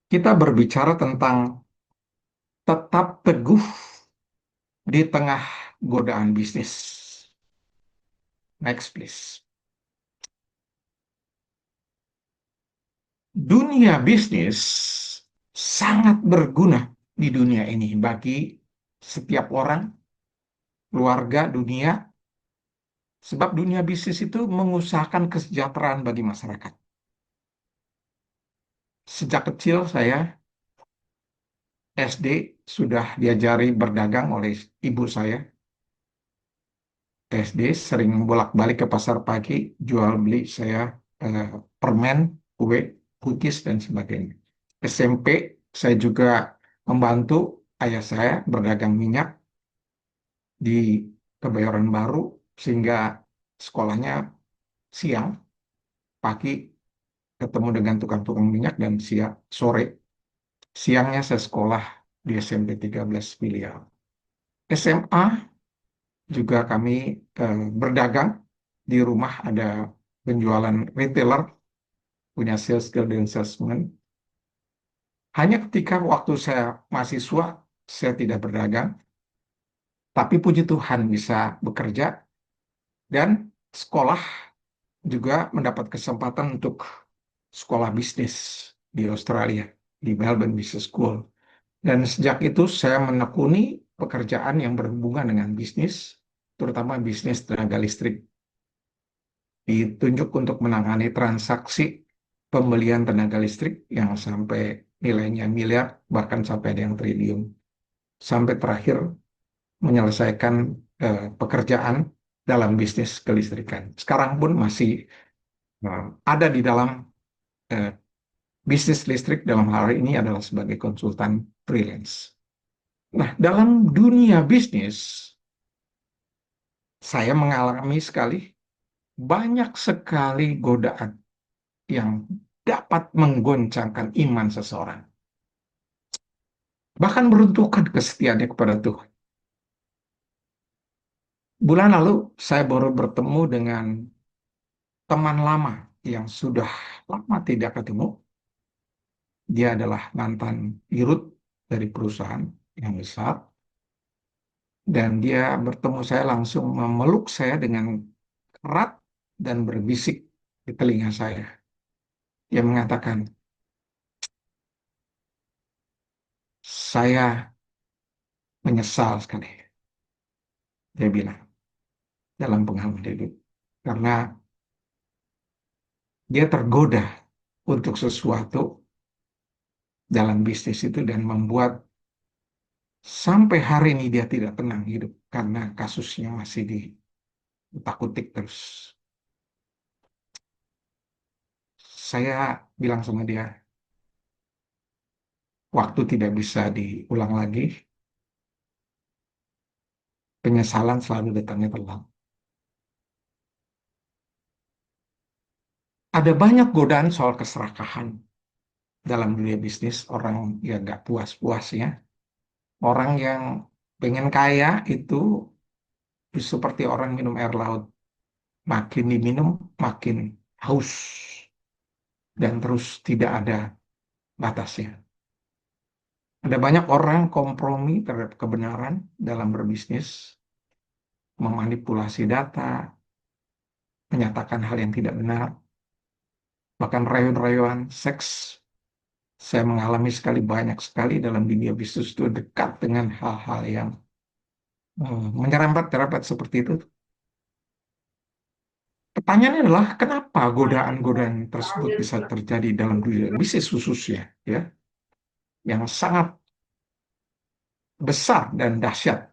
Kita berbicara tentang tetap teguh di tengah godaan bisnis. Next, please. Dunia bisnis sangat berguna di dunia ini bagi setiap orang, keluarga, dunia, sebab dunia bisnis itu mengusahakan kesejahteraan bagi masyarakat. Sejak kecil saya SD sudah diajari berdagang oleh ibu saya. SD sering bolak-balik ke pasar pagi, jual beli saya eh, permen, kue, cookies, dan sebagainya. SMP saya juga membantu ayah saya berdagang minyak di Kebayoran Baru, sehingga sekolahnya siang, pagi ketemu dengan tukang-tukang minyak, dan siang, sore, siangnya saya sekolah di SMP 13 Filial. SMA juga kami berdagang, di rumah ada penjualan retailer, punya sales skill dan salesman. Hanya ketika waktu saya mahasiswa, saya tidak berdagang, tapi puji Tuhan bisa bekerja dan sekolah, juga mendapat kesempatan untuk sekolah bisnis di Australia, di Melbourne Business School. Dan sejak itu saya menekuni pekerjaan yang berhubungan dengan bisnis, terutama bisnis tenaga listrik. Ditunjuk untuk menangani transaksi pembelian tenaga listrik yang sampai nilainya miliar, bahkan sampai ada yang triliun. Sampai terakhir menyelesaikan pekerjaan dalam bisnis kelistrikan. Sekarang pun masih ada di dalam eh, bisnis listrik, dalam hal ini adalah sebagai konsultan freelance. Nah, dalam dunia bisnis, saya mengalami banyak sekali godaan yang dapat menggoncangkan iman seseorang. Bahkan meruntuhkan kesetiaannya kepada Tuhan. Bulan lalu, saya baru bertemu dengan teman lama yang sudah lama tidak ketemu. Dia adalah mantan dirut dari perusahaan yang besar. Dan dia bertemu saya, langsung memeluk saya dengan erat dan berbisik di telinga saya. Dia mengatakan, saya menyesal sekali. Dia bilang, dalam pengalaman hidup. Karena dia tergoda untuk sesuatu dalam bisnis itu, dan membuat sampai hari ini dia tidak tenang hidup karena kasusnya masih diutak-utik terus. Saya bilang sama dia, waktu tidak bisa diulang lagi, penyesalan selalu datangnya terlambat. Ada banyak godaan soal keserakahan dalam dunia bisnis, orang yang nggak puas-puasnya. Orang yang pengen kaya itu seperti orang minum air laut. Makin diminum, makin haus. Dan terus tidak ada batasnya. Ada banyak orang kompromi terhadap kebenaran dalam berbisnis, memanipulasi data, menyatakan hal yang tidak benar, bahkan rayuan-rayuan seks. Saya mengalami banyak sekali dalam dunia bisnis itu, dekat dengan hal-hal yang menyerempet-nyerempet seperti itu. Pertanyaannya adalah, kenapa godaan-godaan tersebut bisa terjadi dalam dunia bisnis khususnya, ya, yang sangat besar dan dahsyat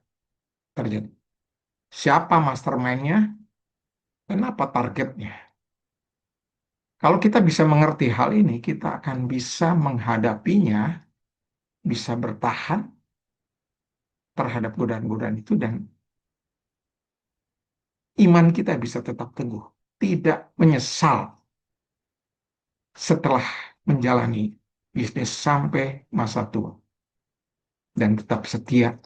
terjadi. Siapa mastermind-nya? Kenapa targetnya? Kalau kita bisa mengerti hal ini, kita akan bisa menghadapinya, bisa bertahan terhadap godaan-godaan itu, dan iman kita bisa tetap teguh, tidak menyesal setelah menjalani bisnis sampai masa tua, dan tetap setia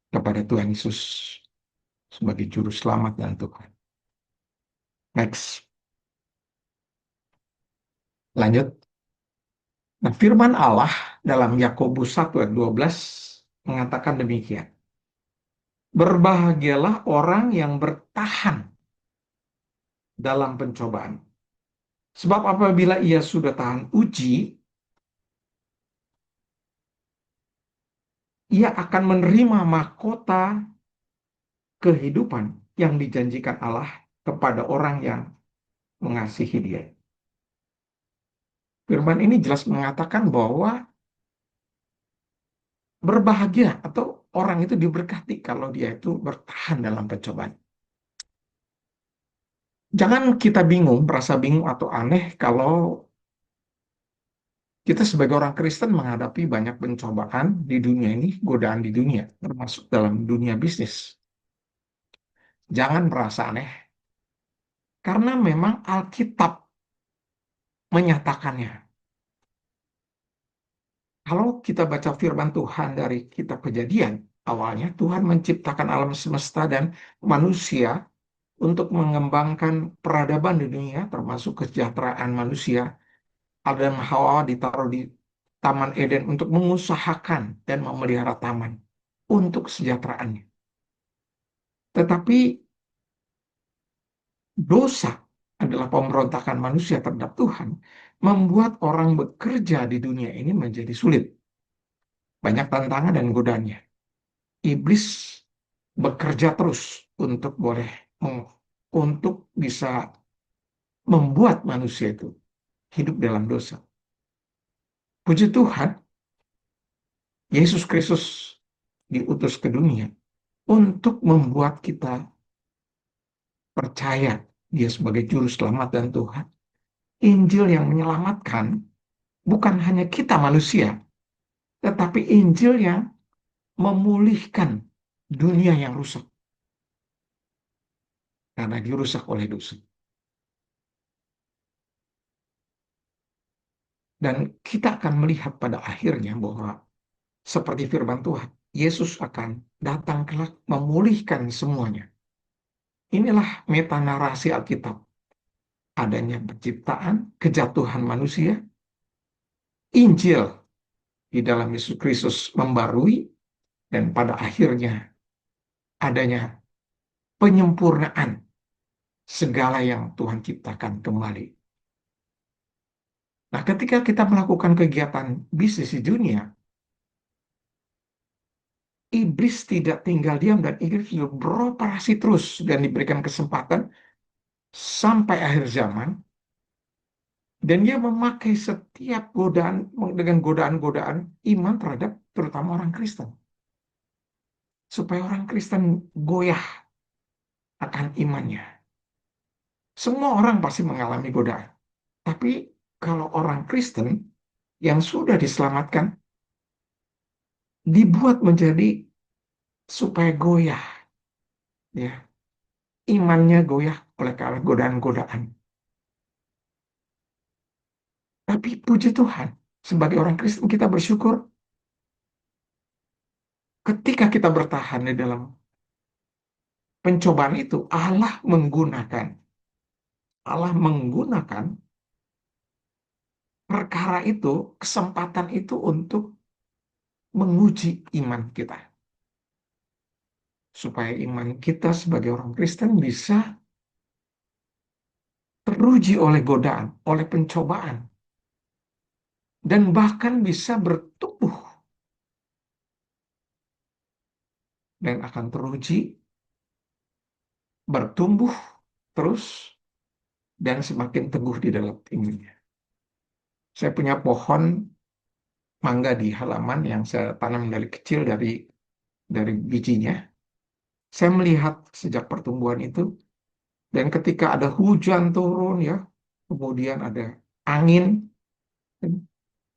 kepada Tuhan Yesus sebagai juru selamat dan Tuhan. Next. Lanjut. Nah, firman Allah dalam Yakobus 1 ayat 12 mengatakan demikian. Berbahagialah orang yang bertahan dalam pencobaan. Sebab apabila ia sudah tahan uji, ia akan menerima mahkota kehidupan yang dijanjikan Allah kepada orang yang mengasihi Dia. Firman ini jelas mengatakan bahwa berbahagia atau orang itu diberkati kalau dia itu bertahan dalam pencobaan. Jangan kita bingung, merasa bingung atau aneh kalau kita sebagai orang Kristen menghadapi banyak pencobaan di dunia ini, godaan di dunia, termasuk dalam dunia bisnis. Jangan merasa aneh, karena memang Alkitab menyatakannya. Kalau kita baca firman Tuhan dari kitab Kejadian, awalnya Tuhan menciptakan alam semesta dan manusia untuk mengembangkan peradaban di dunia, termasuk kesejahteraan manusia. Adam dan Hawa ditaruh di Taman Eden untuk mengusahakan dan memelihara taman untuk kesejahteraannya. Tetapi dosa adalah pemberontakan manusia terhadap Tuhan, membuat orang bekerja di dunia ini menjadi sulit. Banyak tantangan dan godaannya. Iblis bekerja terus untuk untuk bisa membuat manusia itu hidup dalam dosa. Puji Tuhan, Yesus Kristus diutus ke dunia untuk membuat kita percaya Dia sebagai juru selamat dan Tuhan. Injil yang menyelamatkan bukan hanya kita manusia, tetapi Injil yang memulihkan dunia yang rusak karena dirusak oleh dosa. Dan kita akan melihat pada akhirnya bahwa seperti firman Tuhan, Yesus akan datang kelak memulihkan semuanya. Inilah meta narasi Alkitab. Adanya penciptaan, kejatuhan manusia, Injil di dalam Yesus Kristus membarui, dan pada akhirnya adanya penyempurnaan segala yang Tuhan ciptakan kembali. Nah, ketika kita melakukan kegiatan bisnis di dunia, iblis tidak tinggal diam dan iblis beroperasi terus dan diberikan kesempatan sampai akhir zaman, dan dia memakai setiap godaan dengan godaan-godaan iman terhadap terutama orang Kristen, supaya orang Kristen goyah akan imannya. Semua orang pasti mengalami godaan, tapi kalau orang Kristen yang sudah diselamatkan dibuat menjadi supaya goyah, ya, imannya goyah oleh karena godaan-godaan. Tapi puji Tuhan, sebagai orang Kristen kita bersyukur ketika kita bertahan di dalam pencobaan itu, Allah menggunakan perkara itu, kesempatan itu untuk menguji iman kita. Supaya iman kita sebagai orang Kristen bisa teruji oleh godaan, oleh pencobaan, dan bahkan bisa bertumbuh dan akan teruji, bertumbuh terus, dan semakin teguh di dalam imannya. Saya punya pohon mangga di halaman yang saya tanam dari kecil, dari bijinya. Saya melihat sejak pertumbuhan itu, dan ketika ada hujan turun ya, kemudian ada angin,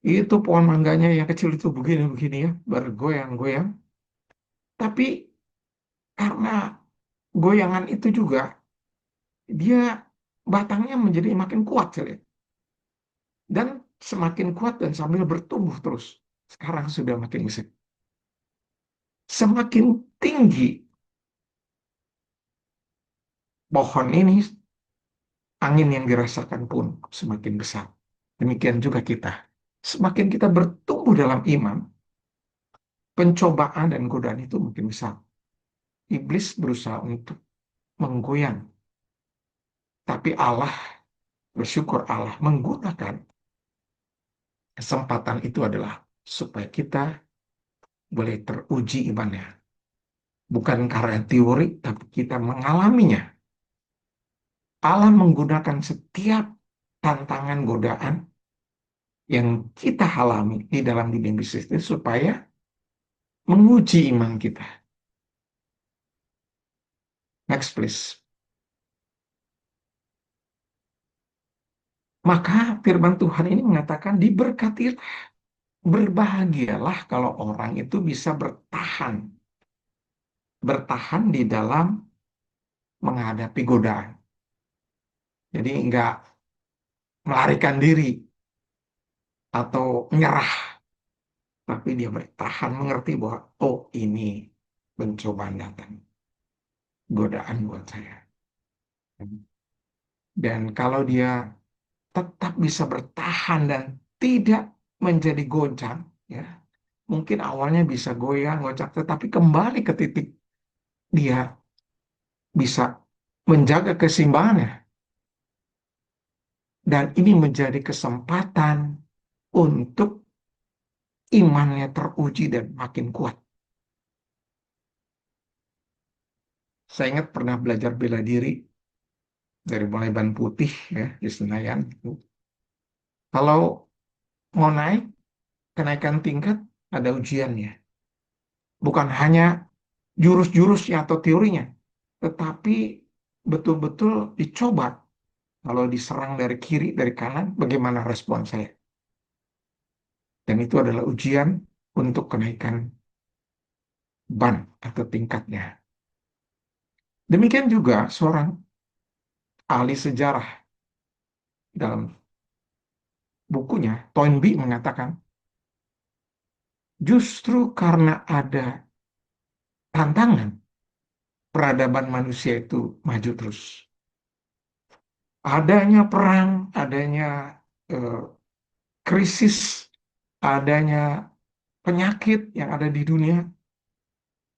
itu pohon mangganya yang kecil itu begini-begini ya, bergoyang-goyang. Tapi karena goyangan itu juga, dia batangnya menjadi makin kuat saya lihat. Dan semakin kuat dan sambil bertumbuh terus. Sekarang sudah makin besar. Semakin tinggi pohon ini, angin yang dirasakan pun semakin besar. Demikian juga kita. semakin kita bertumbuh dalam iman, pencobaan dan godaan itu makin besar. Iblis berusaha untuk menggoyang. Tapi Allah, bersyukur Allah menggunakan kesempatan itu adalah supaya kita boleh teruji imannya. Bukan karena teori, tapi kita mengalaminya. Allah menggunakan setiap tantangan godaan yang kita alami di dalam dunia bisnis itu supaya menguji iman kita. Next please. Maka firman Tuhan ini mengatakan diberkatilah, berbahagialah kalau orang itu bisa bertahan. Bertahan di dalam menghadapi godaan. Jadi enggak melarikan diri atau menyerah. Tapi dia bertahan mengerti bahwa, oh ini pencobaan datang. Godaan buat saya. Dan kalau dia tetap bisa bertahan dan tidak menjadi goncang, ya, mungkin awalnya bisa goyang, goncang, tetapi kembali ke titik dia bisa menjaga keseimbangannya. Dan ini menjadi kesempatan untuk imannya teruji dan makin kuat. Saya ingat pernah belajar bela diri dari mulai ban putih ya di Senayan. Kalau mau naik, kenaikan tingkat ada ujiannya. Bukan hanya jurus-jurusnya atau teorinya, tetapi betul-betul dicoba. Kalau diserang dari kiri, dari kanan, bagaimana respon saya? Dan itu adalah ujian untuk kenaikan ban atau tingkatnya. Demikian juga seorang ahli sejarah dalam bukunya, Toynbee mengatakan, justru karena ada tantangan, peradaban manusia itu maju terus. Adanya perang, adanya eh, krisis, adanya penyakit yang ada di dunia,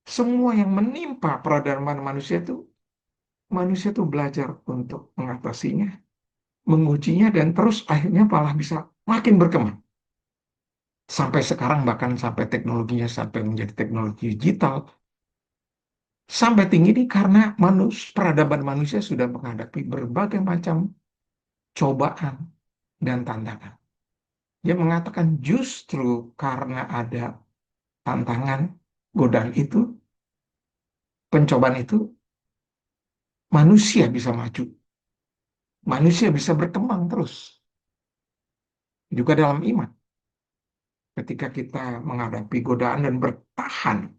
semua yang menimpa peradaban manusia itu belajar untuk mengatasinya, mengujinya, dan terus akhirnya malah bisa makin berkembang. Sampai sekarang bahkan sampai teknologinya sampai menjadi teknologi digital, sampai tinggi ini karena peradaban manusia sudah menghadapi berbagai macam cobaan dan tantangan. Dia mengatakan justru karena ada tantangan, godaan itu, pencobaan itu, manusia bisa maju. Manusia bisa berkembang terus. Juga dalam iman. Ketika kita menghadapi godaan dan bertahan,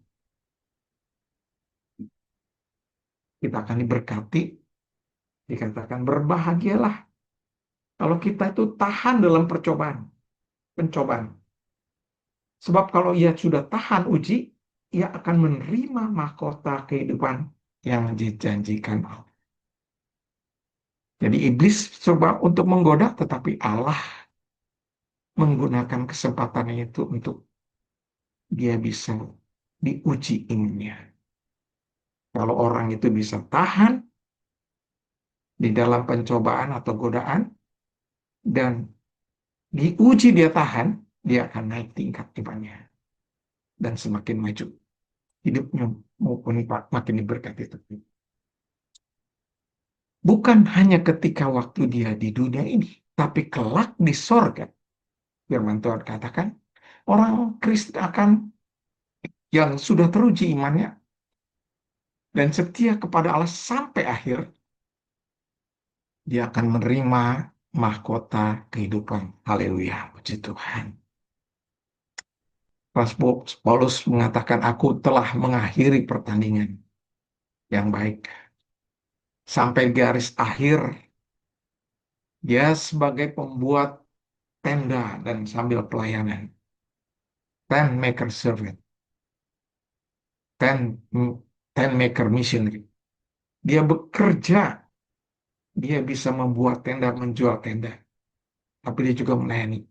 kita akan diberkati, dikatakan berbahagialah kalau kita itu tahan dalam pencobaan. Sebab kalau ia sudah tahan uji, ia akan menerima mahkota kehidupan yang dijanjikan Allah. Jadi iblis coba untuk menggoda, tetapi Allah menggunakan kesempatan itu untuk dia bisa diuji imannya. Kalau orang itu bisa tahan di dalam pencobaan atau godaan, dan diuji dia tahan, dia akan naik tingkat imannya. Dan semakin maju hidupnya maupun makin diberkati. Bukan hanya ketika waktu dia di dunia ini, tapi kelak di sorga. Firman Tuhan katakan, orang Kristen akan yang sudah teruji imannya dan setia kepada Allah sampai akhir, dia akan menerima mahkota kehidupan. Haleluya, puji Tuhan. Paulus mengatakan, aku telah mengakhiri pertandingan yang baik. Sampai garis akhir, dia sebagai pembuat tenda dan sambil pelayanan. Tent maker servant. Tent maker missionary. Dia bekerja, dia bisa membuat tenda, menjual tenda. Tapi dia juga melayani.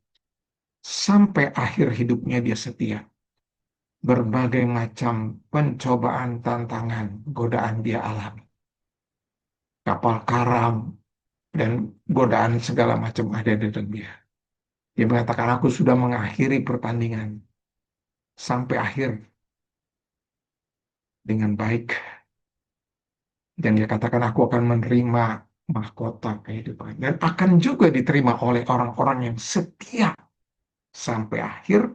sampai akhir hidupnya dia setia. Berbagai macam pencobaan, tantangan, godaan dia alami. Kapal karam dan godaan segala macam ada di dalam dia. Dia mengatakan, aku sudah mengakhiri pertandingan sampai akhir dengan baik. Dan dia katakan, aku akan menerima mahkota kehidupan. Dan akan juga diterima oleh orang-orang yang setia sampai akhir.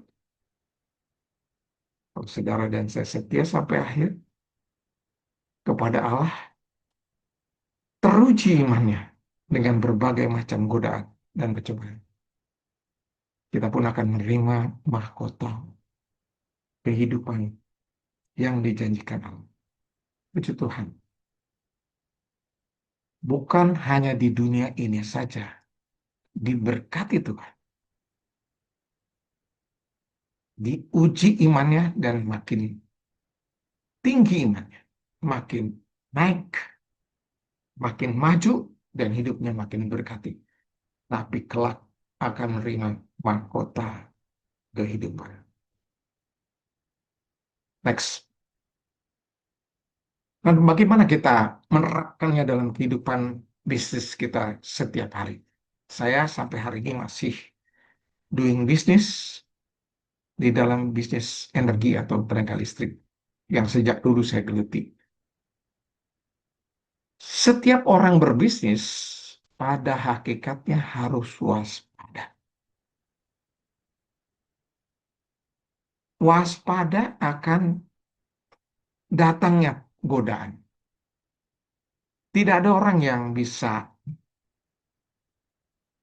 Kalau saudara dan saya setia sampai akhir kepada Allah, teruji imannya dengan berbagai macam godaan dan percobaan. Kita pun akan menerima mahkota kehidupan yang dijanjikan Allah. Puji Tuhan. Bukan hanya di dunia ini saja, diberkati Tuhan. Diuji imannya dan makin tinggi imannya, makin naik, makin maju, dan hidupnya makin berkati. Tapi kelak akan menerima mahkota kehidupan. Next. Dan bagaimana kita menerapkannya dalam kehidupan bisnis kita setiap hari? Saya sampai hari ini masih doing business di dalam bisnis energi atau tenaga listrik yang sejak dulu saya geluti. Setiap orang berbisnis pada hakikatnya harus waspada. Waspada akan datangnya godaan. Tidak ada orang yang bisa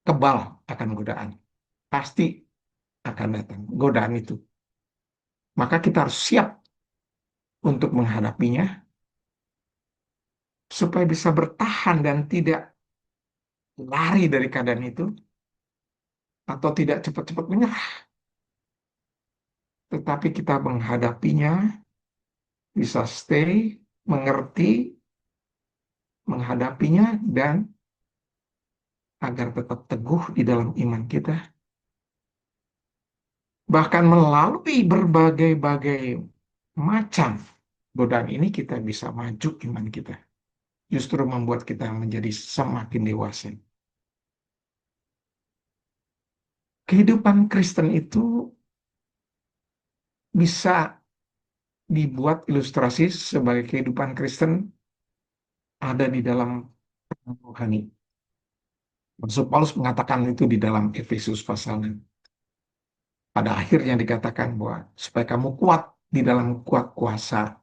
kebal akan godaan. Pasti akan datang godaan itu. Maka kita harus siap untuk menghadapinya supaya bisa bertahan dan tidak lari dari keadaan itu atau tidak cepat-cepat menyerah. Tetapi kita menghadapinya, bisa stay, mengerti, menghadapinya, dan agar tetap teguh di dalam iman kita. Bahkan melalui berbagai-bagai macam godaan ini kita bisa maju iman kita. Justru membuat kita menjadi semakin dewasa. Kehidupan Kristen itu bisa dibuat ilustrasi sebagai kehidupan Kristen ada di dalam rohani. Rasul Paulus mengatakan itu di dalam Efesus pasal 6. Pada akhirnya dikatakan bahwa supaya kamu kuat di dalam kuat kuasa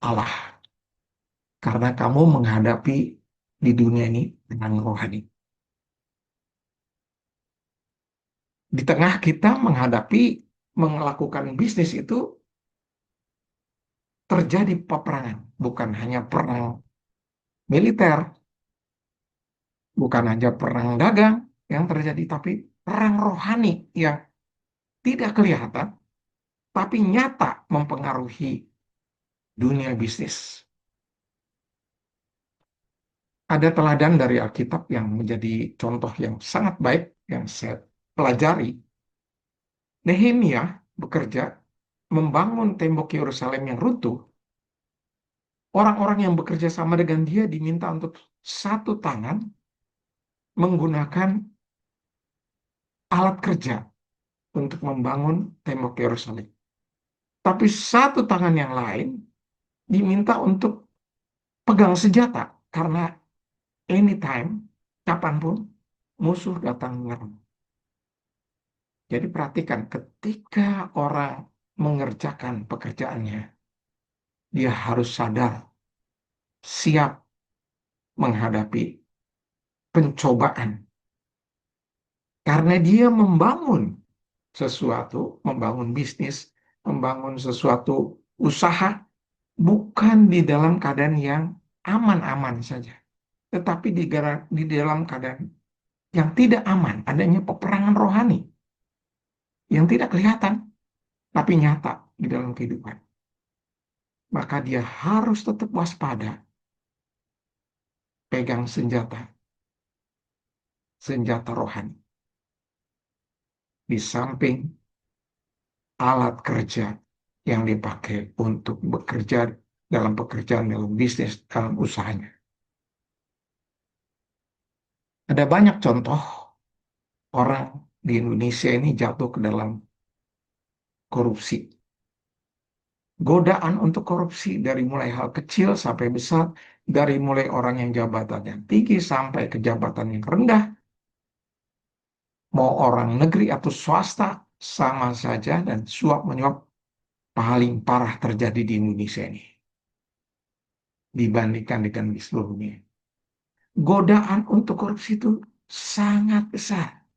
Allah. Karena kamu menghadapi di dunia ini dengan rohani. Di tengah kita menghadapi, melakukan bisnis itu terjadi peperangan. Bukan hanya perang militer, bukan hanya perang dagang yang terjadi, tapi perang rohani yang tidak kelihatan, tapi nyata mempengaruhi dunia bisnis. Ada teladan dari Alkitab yang menjadi contoh yang sangat baik yang saya pelajari. Nehemia bekerja membangun tembok Yerusalem yang runtuh. Orang-orang yang bekerja sama dengan dia diminta untuk satu tangan menggunakan alat kerja untuk membangun tembok Yerusalem. Tapi satu tangan yang lain diminta untuk pegang senjata karena anytime, kapanpun musuh datang menyerang. Jadi perhatikan, ketika orang mengerjakan pekerjaannya, dia harus sadar, siap menghadapi pencobaan. Karena dia membangun sesuatu, membangun bisnis, membangun sesuatu usaha, bukan di dalam keadaan yang aman-aman saja. Tetapi di dalam keadaan yang tidak aman, adanya peperangan rohani yang tidak kelihatan, tapi nyata di dalam kehidupan. Maka dia harus tetap waspada, pegang senjata rohani. di samping alat kerja yang dipakai untuk bekerja dalam pekerjaan, dalam bisnis, dalam usahanya. Ada banyak contoh orang di Indonesia ini jatuh ke dalam korupsi. Godaan untuk korupsi dari mulai hal kecil sampai besar, dari mulai orang yang jabatannya tinggi sampai ke jabatan yang rendah, mau orang negeri atau swasta, sama saja dan suap menyuap paling parah terjadi di Indonesia ini dibandingkan dengan di seluruh dunia. Godaan untuk korupsi itu sangat besar.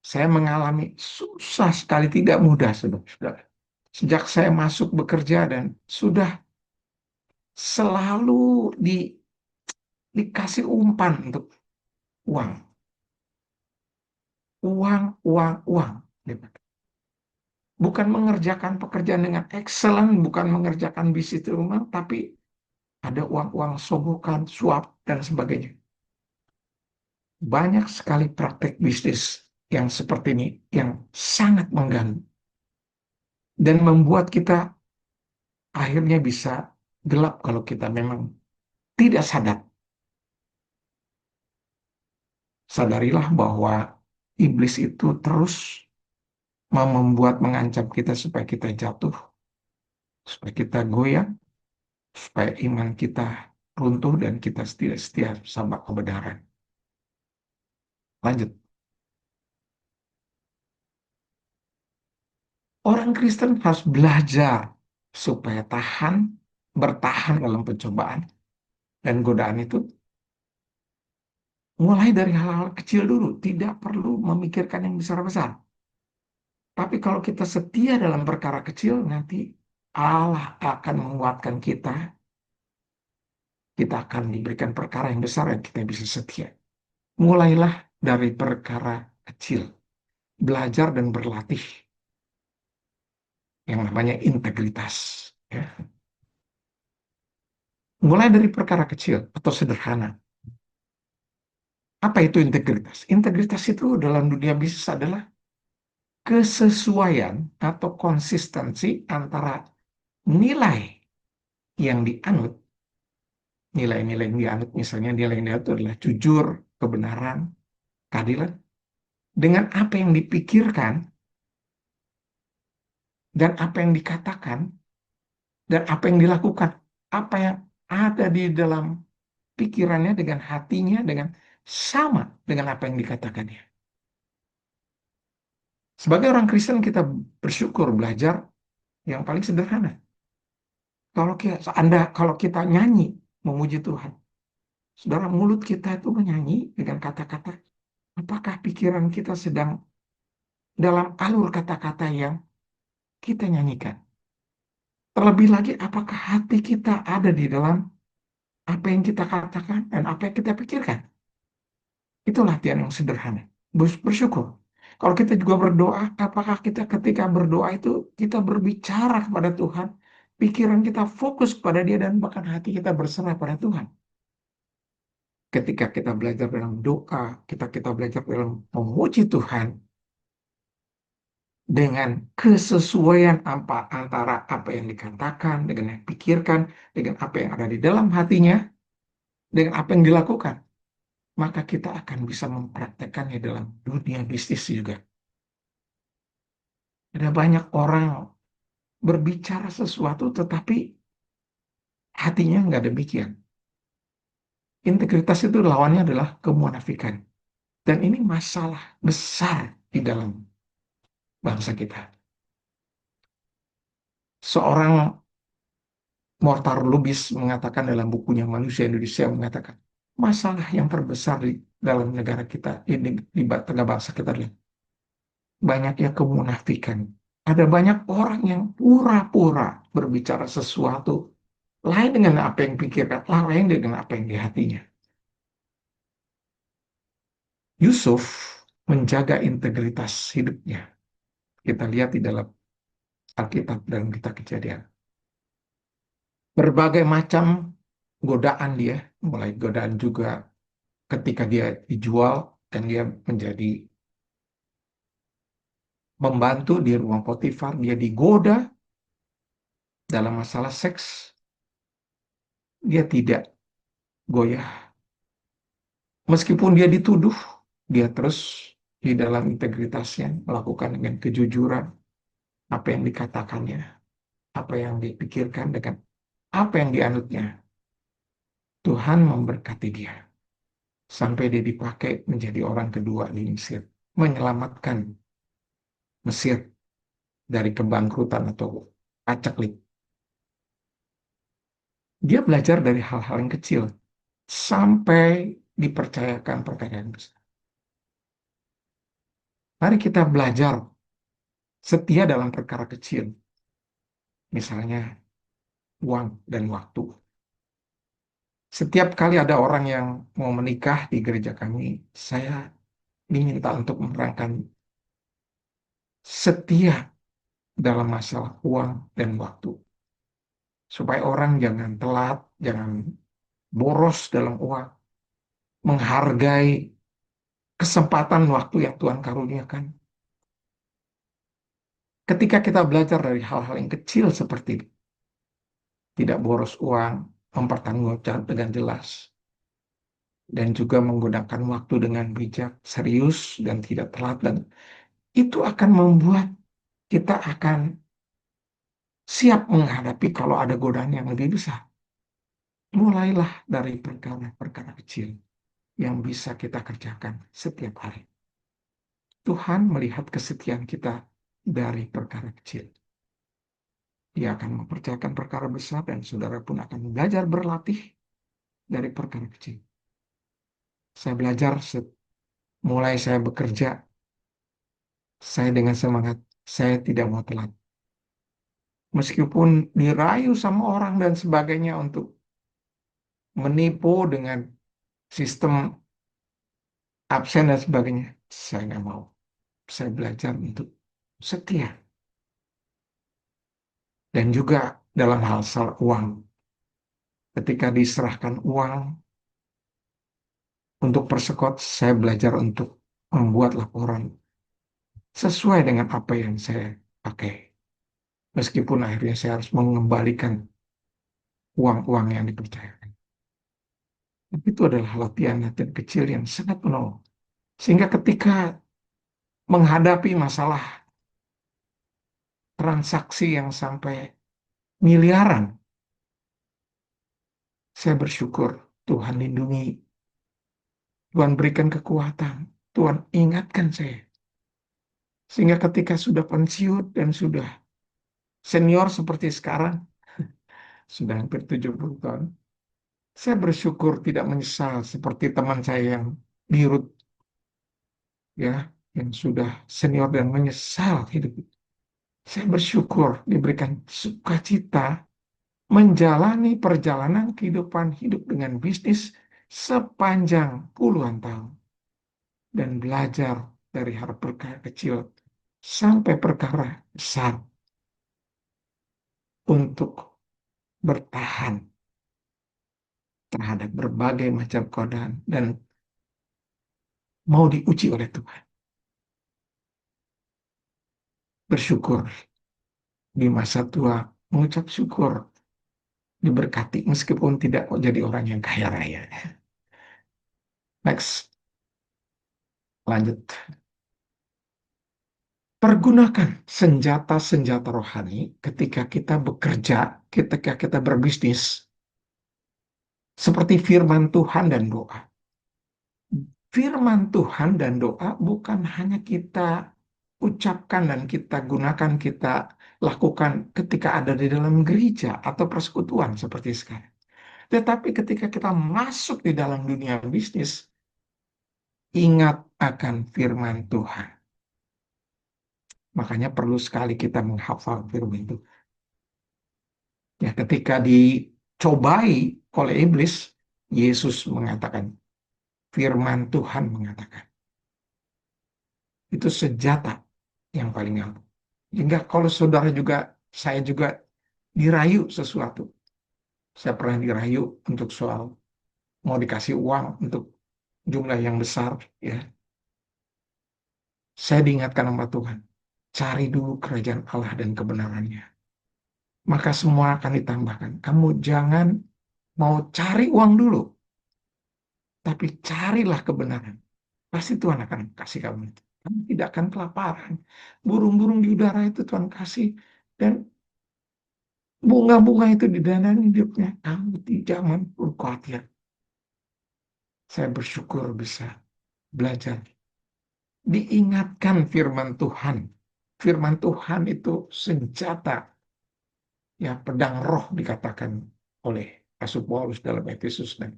Saya mengalami susah sekali, tidak mudah, saudara. Sejak saya masuk bekerja dan sudah selalu dikasih umpan untuk uang. Uang, uang, uang. Bukan mengerjakan pekerjaan dengan excellent, bukan mengerjakan bisnis rumah, tapi ada uang-uang sogokan, suap, dan sebagainya. Banyak sekali praktek bisnis yang seperti ini yang sangat mengganggu dan membuat kita akhirnya bisa gelap kalau kita memang tidak sadar. Sadarilah bahwa iblis itu terus membuat mengancam kita supaya kita jatuh, supaya kita goyah, supaya iman kita runtuh dan kita tidak setia sama kebenaran. Lanjut. Orang Kristen harus belajar supaya bertahan dalam pencobaan dan godaan itu mulai dari hal-hal kecil dulu, tidak perlu memikirkan yang besar-besar. Tapi kalau kita setia dalam perkara kecil, nanti Allah akan menguatkan kita. Kita akan diberikan perkara yang besar yang kita bisa setia. Mulailah dari perkara kecil. Belajar dan berlatih. Yang namanya integritas. Ya. Mulai dari perkara kecil atau sederhana. Apa itu integritas? Integritas itu dalam dunia bisnis adalah kesesuaian atau konsistensi antara nilai yang dianut, nilai-nilai yang dianut, misalnya nilai yang dianut itu adalah jujur, kebenaran, keadilan, dengan apa yang dipikirkan dan apa yang dikatakan dan apa yang dilakukan, apa yang ada di dalam pikirannya dengan hatinya dengan sama dengan apa yang dikatakannya. Sebagai orang Kristen kita bersyukur belajar yang paling sederhana. Kalau kita nyanyi memuji Tuhan, saudara, mulut kita itu menyanyi dengan kata-kata. Apakah pikiran kita sedang dalam alur kata-kata yang kita nyanyikan? Terlebih lagi, apakah hati kita ada di dalam apa yang kita katakan dan apa yang kita pikirkan? Itu latihan yang sederhana. Bersyukur. Kalau kita juga berdoa, apakah kita ketika berdoa itu kita berbicara kepada Tuhan, pikiran kita fokus kepada Dia dan bahkan hati kita berserah pada Tuhan. Ketika kita belajar dalam doa, kita belajar dalam memuji Tuhan dengan kesesuaian antara apa yang dikatakan, dengan yang dipikirkan, dengan apa yang ada di dalam hatinya, dengan apa yang dilakukan, maka kita akan bisa mempraktekannya dalam dunia bisnis juga. Ada banyak orang berbicara sesuatu tetapi hatinya nggak demikian. Integritas itu lawannya adalah kemunafikan. Dan ini masalah besar di dalam bangsa kita. Seorang Mortar Lubis mengatakan dalam bukunya Manusia Indonesia mengatakan masalah yang terbesar di dalam negara kita ini di tengah bangsa kita adalah banyaknya kemunafikan. Ada banyak orang yang pura-pura berbicara sesuatu lain dengan apa yang pikirkan, lain dengan apa yang di hatinya. Yusuf menjaga integritas hidupnya. Kita lihat di dalam Alkitab dan kita Kejadian. Berbagai macam godaan dia, mulai godaan juga ketika dia dijual dan dia menjadi membantu di rumah Potifar, dia digoda dalam masalah seks, dia tidak goyah. Meskipun dia dituduh, dia terus di dalam integritasnya melakukan dengan kejujuran apa yang dikatakannya, apa yang dipikirkan dengan apa yang dianutnya. Tuhan memberkati dia sampai dia dipakai menjadi orang kedua di Mesir, menyelamatkan Mesir dari kebangkrutan atau paceklik. Dia belajar dari hal-hal yang kecil sampai dipercayakan perkara yang besar. Mari kita belajar setia dalam perkara kecil, misalnya uang dan waktu. Setiap kali ada orang yang mau menikah di gereja kami, saya diminta untuk menerangkan setia dalam masalah uang dan waktu. Supaya orang jangan telat, jangan boros dalam uang, menghargai kesempatan waktu yang Tuhan karuniakan. Ketika kita belajar dari hal-hal yang kecil seperti itu, tidak boros uang, mempertanggungjawabkan dengan jelas, dan juga menggunakan waktu dengan bijak, serius, dan tidak telat, dan itu akan membuat kita akan siap menghadapi kalau ada godaan yang lebih besar. Mulailah dari perkara-perkara kecil yang bisa kita kerjakan setiap hari. Tuhan melihat kesetiaan kita dari perkara kecil. Dia akan mempercayakan perkara besar dan saudara pun akan belajar berlatih dari perkara kecil. Saya belajar mulai saya bekerja, saya dengan semangat, saya tidak mau telat. Meskipun dirayu sama orang dan sebagainya untuk menipu dengan sistem absen dan sebagainya, saya nggak mau. Saya belajar untuk setia. Dan juga dalam hal soal uang. Ketika diserahkan uang untuk persekot, saya belajar untuk membuat laporan sesuai dengan apa yang saya pakai. Meskipun akhirnya saya harus mengembalikan uang-uang yang dipercayakan. Tapi itu adalah latihan-latihan kecil yang sangat menolong. Sehingga ketika menghadapi masalah transaksi yang sampai miliaran, saya bersyukur Tuhan lindungi, Tuhan berikan kekuatan, Tuhan ingatkan saya. Sehingga ketika sudah pensiun dan sudah senior seperti sekarang, sudah hampir 70 tahun, saya bersyukur tidak menyesal seperti teman saya yang dirut, ya, yang sudah senior dan menyesal hidup. Saya bersyukur diberikan sukacita menjalani perjalanan kehidupan hidup dengan bisnis sepanjang puluhan tahun dan belajar dari hal perkara kecil sampai perkara besar untuk bertahan terhadap berbagai macam godaan dan mau diuji oleh Tuhan. Bersyukur di masa tua, mengucap syukur, diberkati meskipun tidak jadi orang yang kaya raya. Next, lanjut. Pergunakan senjata-senjata rohani ketika kita bekerja, ketika kita berbisnis, seperti firman Tuhan dan doa. Firman Tuhan dan doa bukan hanya kita ucapkan dan kita gunakan, kita lakukan ketika ada di dalam gereja atau persekutuan seperti sekarang. Tetapi ketika kita masuk di dalam dunia bisnis, ingat akan firman Tuhan. Makanya perlu sekali kita menghafal firman itu. Ya, ketika dicobai oleh iblis, Yesus mengatakan, firman Tuhan mengatakan. Itu senjata yang paling ampuh. Hingga kalau saudara juga, saya juga dirayu sesuatu. Saya pernah dirayu untuk soal mau dikasih uang untuk jumlah yang besar, ya. Saya diingatkan sama Tuhan. Cari dulu kerajaan Allah dan kebenarannya. Maka semua akan ditambahkan. Kamu jangan mau cari uang dulu, tapi carilah kebenaran. Pasti Tuhan akan kasih kamu itu. Kamu tidak akan kelaparan. Burung-burung di udara itu Tuhan kasih. Dan bunga-bunga itu didanani hidupnya. Kamu jangan perlu khawatir. Saya bersyukur bisa belajar. Diingatkan firman Tuhan. Firman Tuhan itu senjata. Ya, pedang roh dikatakan oleh Rasul Paulus dalam Efesus. Dan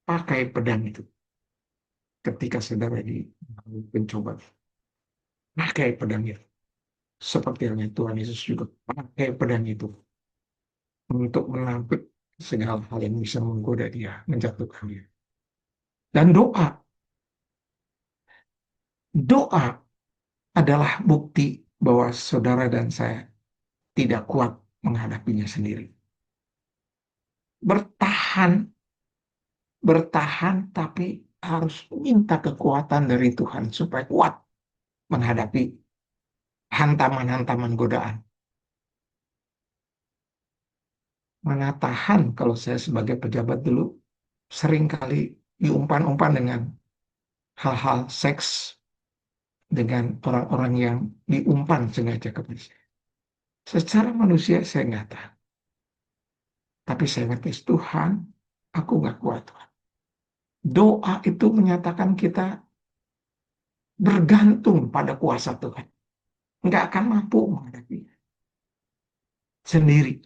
pakai pedang itu ketika saudara di pencobaan. Pakai pedang itu. Seperti halnya Tuhan Yesus juga pakai pedang itu untuk menampik segala hal yang bisa menggoda dia, menjatuhkan dia. Dan doa adalah bukti bahwa saudara dan saya tidak kuat menghadapinya sendiri. Bertahan, bertahan, tapi harus minta kekuatan dari Tuhan supaya kuat menghadapi hantaman-hantaman godaan. Mana tahan kalau saya sebagai pejabat dulu seringkali diumpan-umpan dengan hal-hal seks dengan orang-orang yang diumpan sengaja kepada saya. Secara manusia saya nggak tahan. Tapi saya ngerti Tuhan, aku nggak kuat Tuhan. Doa itu menyatakan kita bergantung pada kuasa Tuhan. Nggak akan mampu menghadapinya sendiri.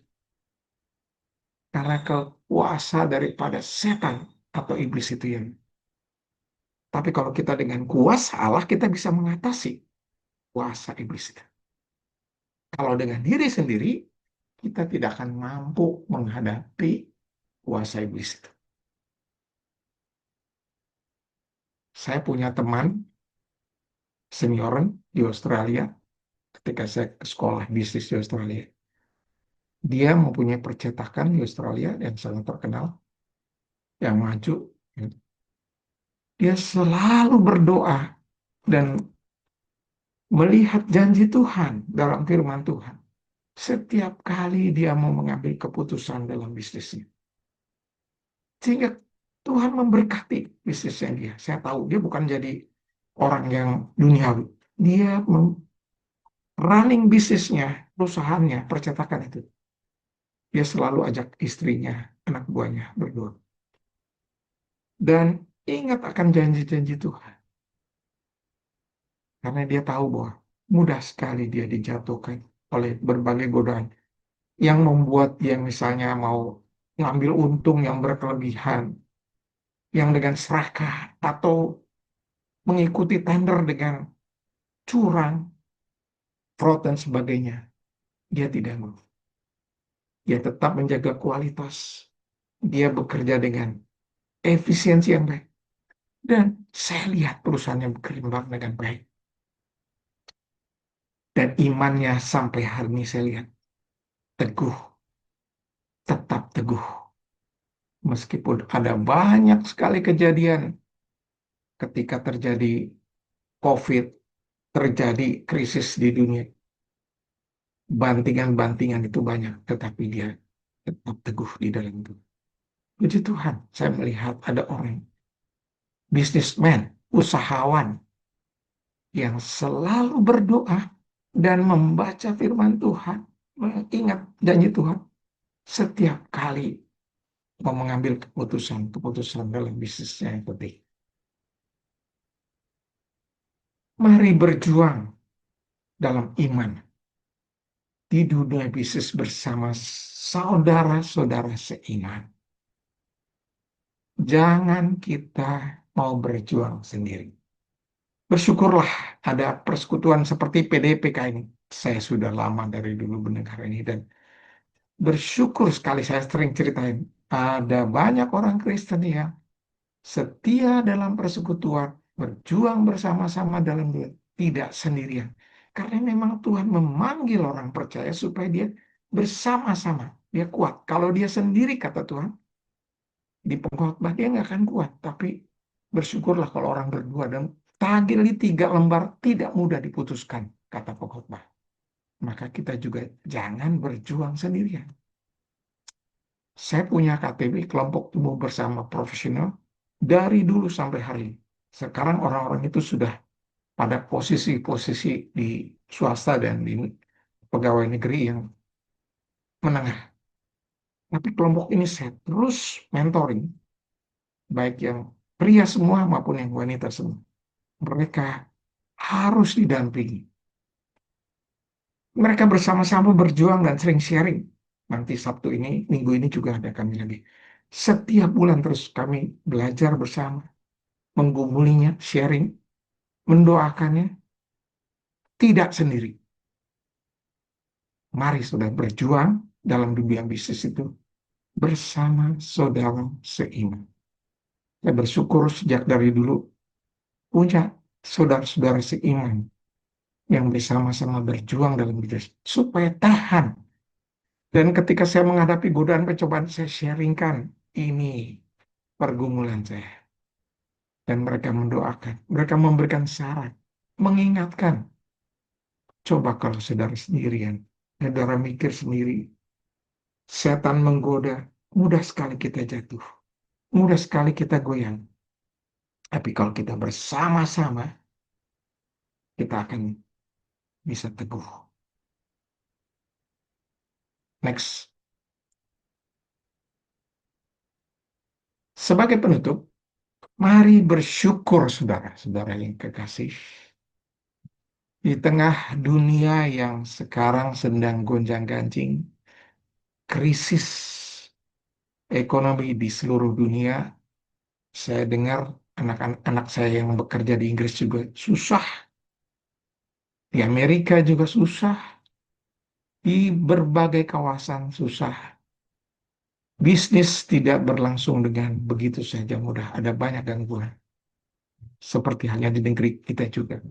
Karena kuasa daripada setan atau iblis itu yang. Tapi kalau kita dengan kuasa Allah, kita bisa mengatasi kuasa iblis itu. Kalau dengan diri sendiri, kita tidak akan mampu menghadapi kuasa iblis itu. Saya punya teman senior di Australia ketika saya ke sekolah bisnis di Australia. Dia mempunyai percetakan di Australia yang sangat terkenal, yang maju. Dia selalu berdoa dan melihat janji Tuhan dalam firman Tuhan. Setiap kali dia mau mengambil keputusan dalam bisnisnya. Sehingga Tuhan memberkati bisnisnya dia. Saya tahu dia bukan jadi orang yang duniawi. Dia running bisnisnya, perusahaannya, percetakan itu. Dia selalu ajak istrinya, anak buahnya berdoa. Dan ingat akan janji-janji Tuhan. Karena dia tahu bahwa mudah sekali dia dijatuhkan oleh berbagai godaan. Yang membuat dia misalnya mau ngambil untung yang berkelebihan. Yang dengan serakah atau mengikuti tender dengan curang, fraud dan sebagainya. Dia tidak mau. Dia tetap menjaga kualitas. Dia bekerja dengan efisiensi yang baik. Dan saya lihat perusahaannya berkembang dengan baik. Dan imannya sampai hari ini saya lihat teguh. Tetap teguh. Meskipun ada banyak sekali kejadian ketika terjadi COVID, terjadi krisis di dunia. Bantingan-bantingan itu banyak, tetapi dia tetap teguh di dalam itu. Puji Tuhan, saya melihat ada orang bisnismen, usahawan yang selalu berdoa dan membaca firman Tuhan, mengingat janji Tuhan setiap kali mau mengambil keputusan dalam bisnisnya yang penting. Mari berjuang dalam iman di dunia bisnis bersama saudara-saudara seiman. Jangan kita mau berjuang sendiri. Bersyukurlah ada persekutuan seperti PDPK ini. Saya sudah lama dari dulu mendengar ini dan bersyukur sekali saya sering ceritain. Ada banyak orang Kristen yang setia dalam persekutuan, berjuang bersama-sama dalam dunia, tidak sendirian. Karena memang Tuhan memanggil orang percaya supaya dia bersama-sama, dia kuat. Kalau dia sendiri, kata Tuhan, di pengkhotbah dia nggak akan kuat. Tapi bersyukurlah kalau orang berdua dan tagih di 3 lembar tidak mudah diputuskan, kata pengkhotbah. Maka kita juga jangan berjuang sendirian. Saya punya KTB, kelompok tumbuh bersama profesional, dari dulu sampai hari ini. Sekarang orang-orang itu sudah pada posisi-posisi di swasta dan di pegawai negeri yang menengah. Tapi kelompok ini saya terus mentoring, baik yang pria semua maupun yang wanita semua. Mereka harus didampingi. Mereka bersama-sama berjuang dan sering sharing. Nanti Sabtu ini, minggu ini juga ada kami lagi. Setiap bulan terus kami belajar bersama, menggumulinya, sharing, mendoakannya, tidak sendiri. Mari saudara berjuang dalam dunia bisnis itu bersama saudara seiman. Saya bersyukur sejak dari dulu punya saudara-saudara seiman yang bersama-sama berjuang dalam bisnis supaya tahan. Dan ketika saya menghadapi godaan pencobaan, saya sharingkan ini pergumulan saya. Dan mereka mendoakan, mereka memberikan saran, mengingatkan. Coba kalau saudara sendirian, saudara mikir sendiri, setan menggoda, mudah sekali kita jatuh, mudah sekali kita goyang. Tapi kalau kita bersama-sama, kita akan bisa teguh. Next. Sebagai penutup, mari bersyukur saudara-saudara yang kekasih. Di tengah dunia yang sekarang sedang gonjang-ganjing, krisis ekonomi di seluruh dunia, saya dengar anak-anak saya yang bekerja di Inggris juga susah, di Amerika juga susah, di berbagai kawasan susah. Bisnis tidak berlangsung dengan begitu saja mudah, ada banyak gangguan. Seperti halnya di negeri kita juga.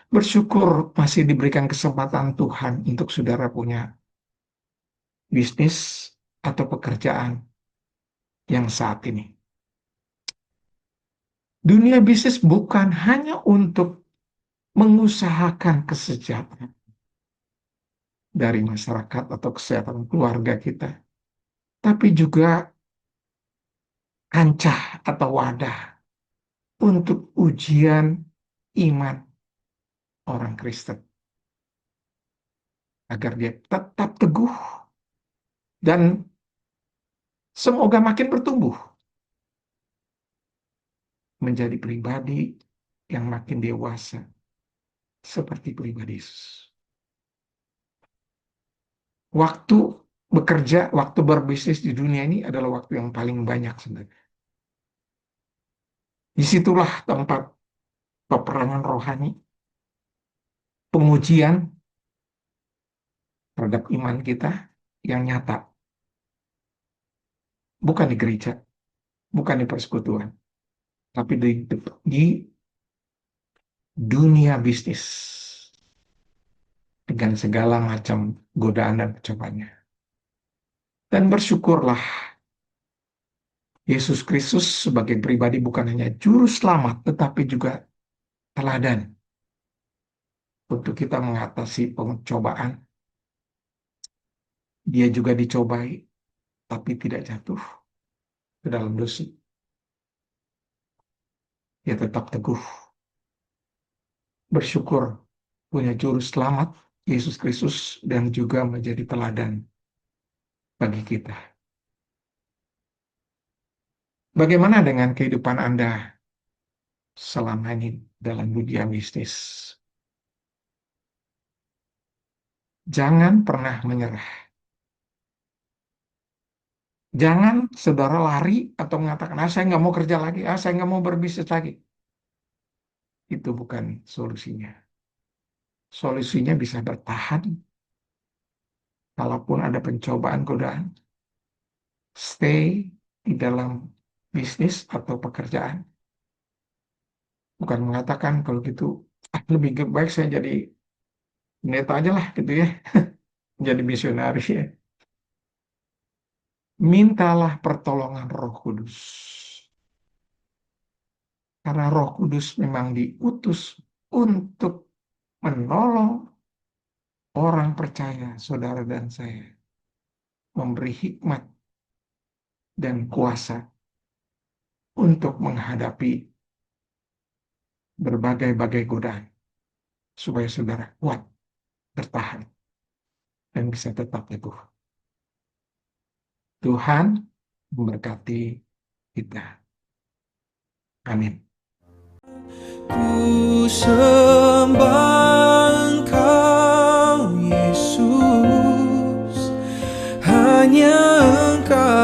Bersyukur masih diberikan kesempatan Tuhan untuk saudara punya bisnis atau pekerjaan yang saat ini. Dunia bisnis bukan hanya untuk mengusahakan kesejahteraan dari masyarakat atau kesehatan keluarga kita, tapi juga kancah atau wadah untuk ujian iman orang Kristen agar dia tetap teguh dan semoga makin bertumbuh menjadi pribadi yang makin dewasa seperti pribadi Yesus. Waktu bekerja, waktu berbisnis di dunia ini adalah waktu yang paling banyak sebenarnya. Disitulah tempat peperangan rohani, pengujian terhadap iman kita yang nyata. Bukan di gereja, bukan di persekutuan, tapi di dunia bisnis dengan segala macam godaan dan percobaannya. Dan bersyukurlah Yesus Kristus sebagai pribadi bukan hanya juru selamat, tetapi juga teladan untuk kita mengatasi pencobaan. Dia juga dicobai, tapi tidak jatuh ke dalam dosa. Dia tetap teguh, bersyukur punya juru selamat, Yesus Kristus, dan juga menjadi teladan bagi kita. Bagaimana dengan kehidupan Anda selama ini dalam dunia bisnis? Jangan pernah menyerah. Jangan saudara lari atau mengatakan, saya nggak mau kerja lagi, saya nggak mau berbisnis lagi. Itu bukan solusinya. Solusinya bisa bertahan, kalaupun ada pencobaan godaan, stay di dalam bisnis atau pekerjaan. Bukan mengatakan kalau gitu, lebih baik saya jadi pendeta aja lah gitu ya, jadi misionaris ya. Mintalah pertolongan Roh Kudus. Karena Roh Kudus memang diutus untuk menolong orang percaya, saudara dan saya, memberi hikmat dan kuasa untuk menghadapi berbagai-bagai godaan, supaya saudara kuat, bertahan, dan bisa tetap teguh. Tuhan memberkati kita. Amin. Ku sembah Engkau Yesus, hanya Engkau